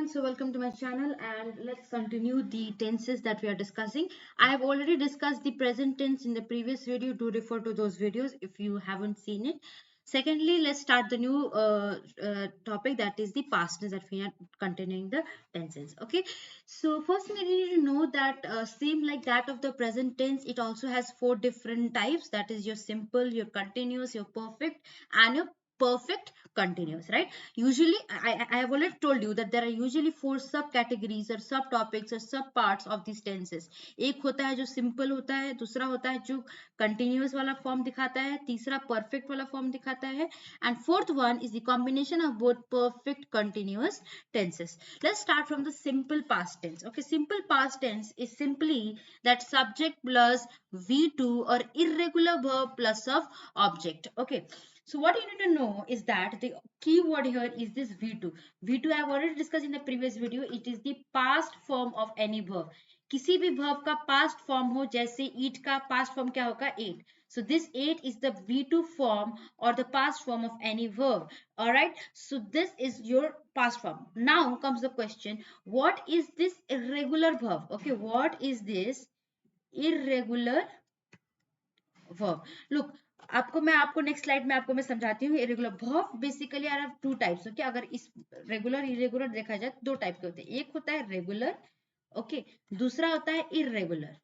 everyone, so welcome to my channel and let's continue the tenses that we are discussing. I have already discussed the present tense in the previous video. Do refer to those videos if you haven't seen it. Secondly, let's start the new topic, that is the past tense that we are continuing the tenses. Okay, so first we need to know that same like that of the present tense, it also has four different types, that is your simple, your continuous, your perfect and your perfect continuous, right? Usually I have already told you that there are usually four subcategories or subtopics or sub parts of these tenses. एक होता है जो simple होता है, दूसरा होता है जो continuous वाला form दिखाता है, तीसरा perfect वाला form दिखाता है, and fourth one is the combination of both perfect continuous tenses. Let's start from the simple past tense. Okay, simple past tense is simply that subject plus V2 or irregular verb plus of object. Okay, so what you need to know is that the keyword here is this V2. V2 I have already discussed in the previous video. It is the past form of any verb. किसी भी verb का past form हो, जैसे eat का past form क्या होगा? Ate. So this ate is the V2 form or the past form of any verb. Alright. So this is your past form. Now comes the question. What is this irregular verb? Okay. What is this irregular verb? Look, आपको next slide में आपको मैं समझाती हूँ. Irregular verb basically are have two types. Okay, अगर इस regular irregular देखा जाए दो टाइप के होते हैं. एक होता है रेगुलर, ओके, दूसरा होता है irregular.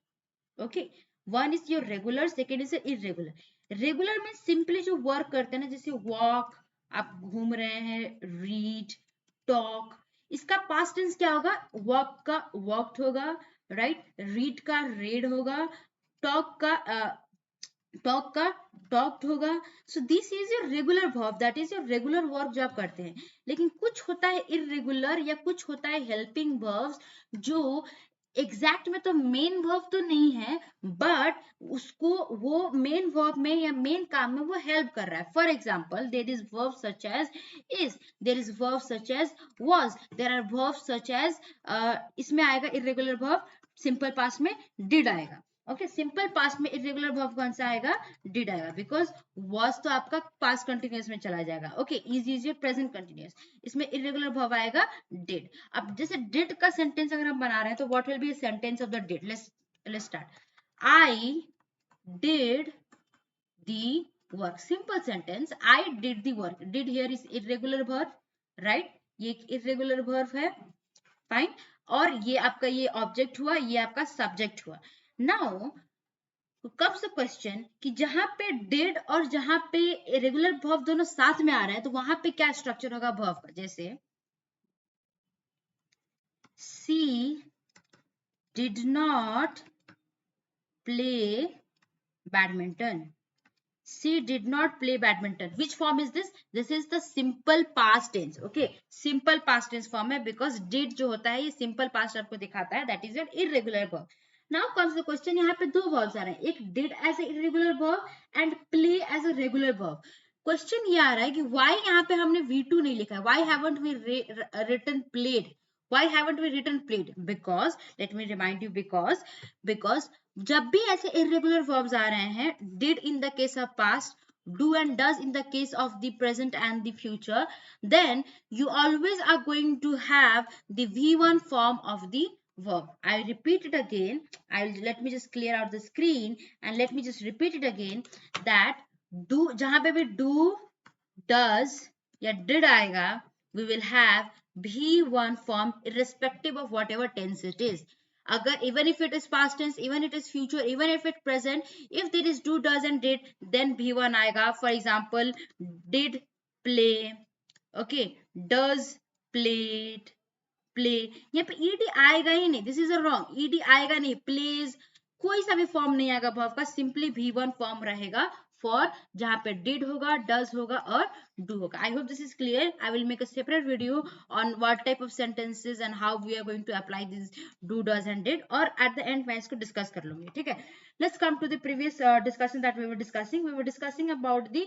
Okay, one is your regular, second is irregular. Regular में सिंपली जो वर्क करते हैं ना, जैसे वॉक, आप घूम रहे हैं, रीड, टॉक, इसका पास्ट टेंस क्या होगा? वॉक का वॉक्ड होगा, राइट? रीड का रेड होगा, टॉक का टॉक्ड होगा. So this is your regular verb, that is your regular work जो आप करते हैं. लेकिन कुछ होता है इरेगुलर या कुछ होता है हेल्पिंग वर्ब्स जो एग्जैक्ट में तो मेन वर्ब तो नहीं है, बट उसको वो मेन वर्ब में या मेन काम में वो हेल्प कर रहा है. For example, there is verb such as is, there is verb such as was, there are verb such as, इसमें आएगा इरेगुलर वर्ब, सिंपल पास्ट में डिड आएगा. ओके, सिंपल पास्ट में इरेगुलर वर्ब कौन सा आएगा? डिड आएगा, बिकॉज वॉज तो आपका पास्ट कंटिन्यूअस में चला जाएगा. Okay, is your present continuous, इसमें इरेगुलर वर्ब आएगा डिड. अब जैसे डिड का सेंटेंस अगर हम बना रहे हैं तो what will be a sentence of the did? Let's start. I did the work. Simple sentence, I did the work. Did here is irregular verb, right? ये एक इरेगुलर वर्ब है, फाइन. और ये आपका ये ऑब्जेक्ट हुआ, ये आपका सब्जेक्ट हुआ. नाउ कम्स द क्वेश्चन कि जहां पे डिड और जहां पे इरेगुलर वर्ब दोनों साथ में आ रहे हैं तो वहां पे क्या स्ट्रक्चर होगा वर्ब का? जैसे she did not play badminton. She did not play badminton. Which form is this? This is the simple past tense. Okay, simple past tense form है, because did जो होता है ये simple past आपको दिखाता है, that is an irregular verb. Now comes the question, यहाँ पे दो verbs आ रहे हैं, एक did as a irregular verb and play as a regular verb. Question ये आ रहा है कि why यहाँ पे हमने V2 नहीं लिखा है? Why haven't we written played? Why haven't we written played? Because let me remind you, because जब भी ऐसे irregular verbs आ रहे हैं, did in the case of past, do and does in the case of the present and the future, then you always are going to have the V1 form of the verb. I repeat it again. Let me just clear out the screen and let me just repeat it again, that do, जहां पे भी do, does या did आएगा, we will have V1 form irrespective of whatever tense it is. अगर even if it is past tense, even it is future, even if it present, if there is do, does and did, then V1 आएगा. For example, did play, okay, does played, play. यहाँ पे ed आएगा ही नहीं, this is a wrong. ed आएगा नहीं, plays, कोई सा भी फॉर्म नहीं आएगा verb का, सिंपली V1 फॉर्म रहेगा फॉर जहां पे did होगा, does होगा और do होगा. I hope this is clear. I will make a separate video on what type of sentences and how we are going to apply this do, does and did, और at the end मैं इसको discuss कर लूंगी. ठीक है, let's come to the previous discussion that we were discussing. We were discussing about the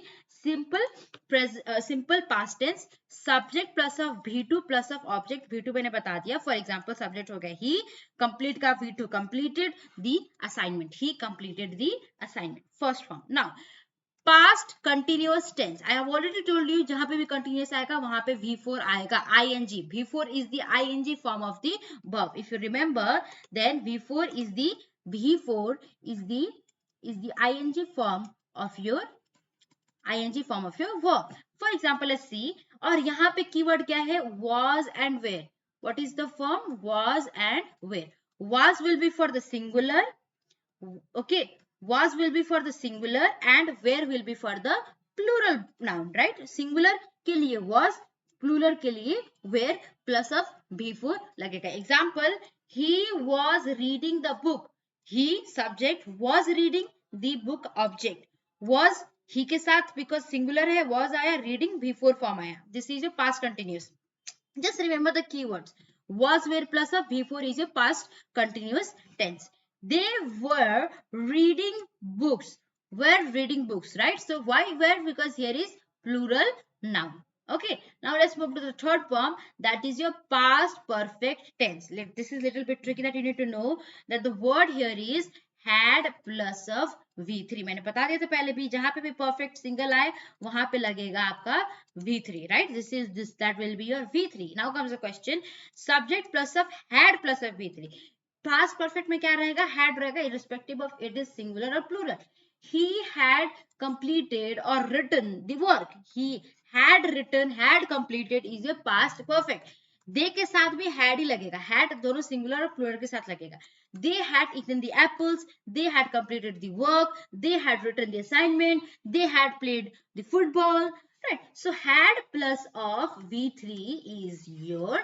simple past tense, subject plus of V2 plus of object. V2 मैंने बता दिया. For example, subject हो गया he, complete का V2 completed the assignment. He completed the assignment. First form. Now past continuous tense, I have already told you, जहां पे भी continuous आएगा वहां पे V4 आएगा, ing. V4 is the ing form of the verb. If you remember, then V4 is the ing form of your verb. For example, let's see. और यहाँ पे कीवर्ड क्या है? Was and where. What is the form? Was and where. Was will be for the singular. Okay, was will be for the singular and where will be for the plural noun, right? Singular के लिए was, plural के लिए where, plus of before लगेगा. Example, he was reading the book. He subject, was reading the book object. Was he के साथ because singular है, was आया, reading before form आया. This is your past continuous. Just remember the keywords. Was, where plus of before is your past continuous tense. They were reading books. Were reading books, right? So why were? Because here is plural noun. Okay, now let's move to the third form, that is your past perfect tense. This is a little bit tricky, that you need to know that the word here is had plus of V3. मैंने बता दिया था पहले भी, जहां पे भी perfect single आए वहां पे लगेगा आपका V3, right? That will be your V3. Now comes the question, subject plus of had plus of V3. Past perfect में क्या रहेगा? Had रहेगा, irrespective of it is singular or plural. He had completed or written the work. He had written, had completed is your past perfect. They के साथ भी had ही लगेगा. Had दोनों singular और plural के साथ लगेगा. They had eaten the apples. They had completed the work. They had written the assignment. They had played the football. Right. So had plus of V3 is your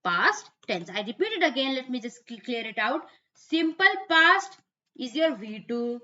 past tense. I repeat it again. Let me just clear it out. Simple past is your V2.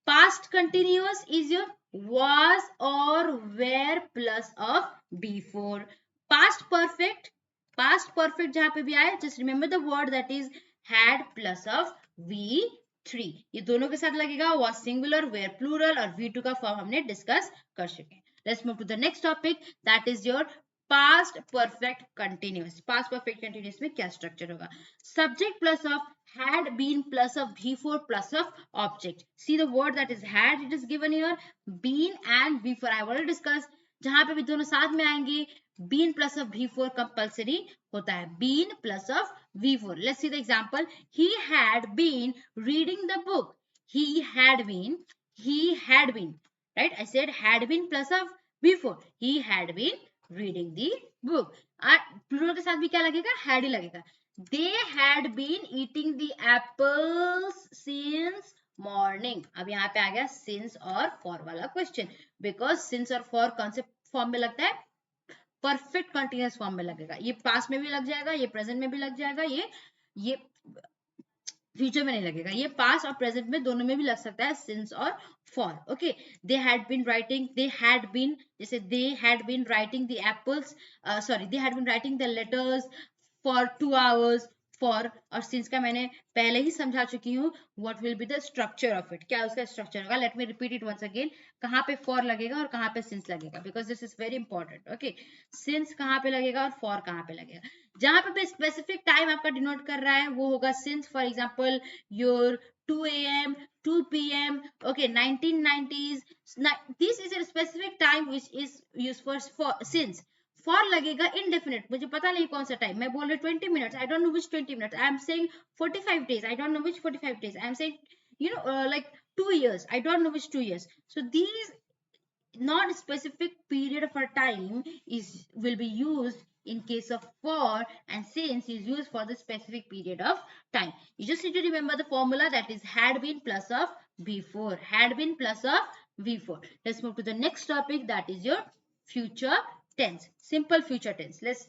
Past continuous is your was or were plus of before. Past perfect जहां पे भी आए, just remember the word that is had plus of V3. ये दोनों के साथ लगेगा, was singular, were plural और V2 का फॉर्म हमने डिस्कस कर चुके हैं. Let's move to the next topic, that is your past perfect continuous. Past perfect continuous में क्या स्ट्रक्चर होगा? Subject plus of had been plus of V4 plus of object. See the word that is had, it is given here. Been and V4 I have already discussed. जहां पे भी दोनों साथ में आएंगे, been plus of V4 compulsory होता है. Been plus of V4. Let's see the example. He had been reading the book. He had been. Right? I said had been plus of V4. He had been reading the book. Plural के साथ भी क्या लगेगा? Had ही लगेगा. They had been eating the apples since morning. अब यहाँ पे आ गया since और for वाला question. Because since और for कौन से फॉर्म में लगता है? परफेक्ट कंटिन्यूअस फॉर्म में लगेगा. ये पास्ट में भी लग जाएगा, ये प्रेजेंट में भी लग जाएगा, ये फ्यूचर में नहीं लगेगा. ये पास्ट और प्रेजेंट में दोनों में भी लग सकता है, सिंस और for. Okay, they had been writing, जैसे they had been writing the apples, they had been writing the letters for 2 hours. For और सिंस का मैंने पहले ही समझा चुकी हूँ. What will be the structure of it, क्या उसका स्ट्रक्चर होगा. Let me repeat it once again. कहाँ पे फॉर लगेगा और कहाँ पे सिंस लगेगा, because this is very important. Okay, since कहाँ पे लगेगा और फॉर कहाँ पे लगेगा. जहां पे स्पेसिफिक टाइम आपका डिनोट कर रहा है वो होगा since. For example your 2 AM, 2 PM, okay, 1990s. This is a specific time which is used for since. For लगेगा indefinite, मुझे पता नहीं कौन सा टाइम. मैं बोल रही 20 minutes, I don't know which 20 minutes. I am saying 45 days, I don't know which 45 days. I am saying, like 2 years, I don't know which 2 years. So these not specific period of a time will be used in case of for, and since is used for the specific period of time. You just need to remember the formula, that is had been plus of before. Had been plus of before. Let's move to the next topic, that is your future tense. Simple future tense. Let's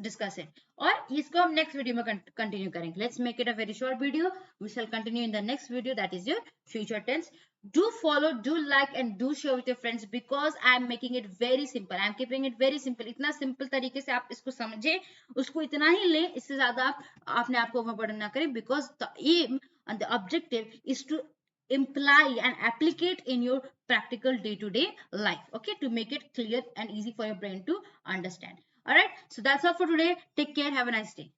discuss it. और इसको हम next video में continue करेंगे. Let's make it a very short video. We shall continue in the next video, that is your future tense. Do follow, do like and do share with your friends, because I am making it very simple. I am keeping it very simple. इतना simple तरीके से आप इसको समझे, उसको इतना ही ले, इससे ज्यादा आपने आपको overburden ना करें, because the aim and the objective is to imply and applicate in your practical day-to-day life, okay, to make it clear and easy for your brain to understand. All right, so that's all for today. Take care. Have a nice day.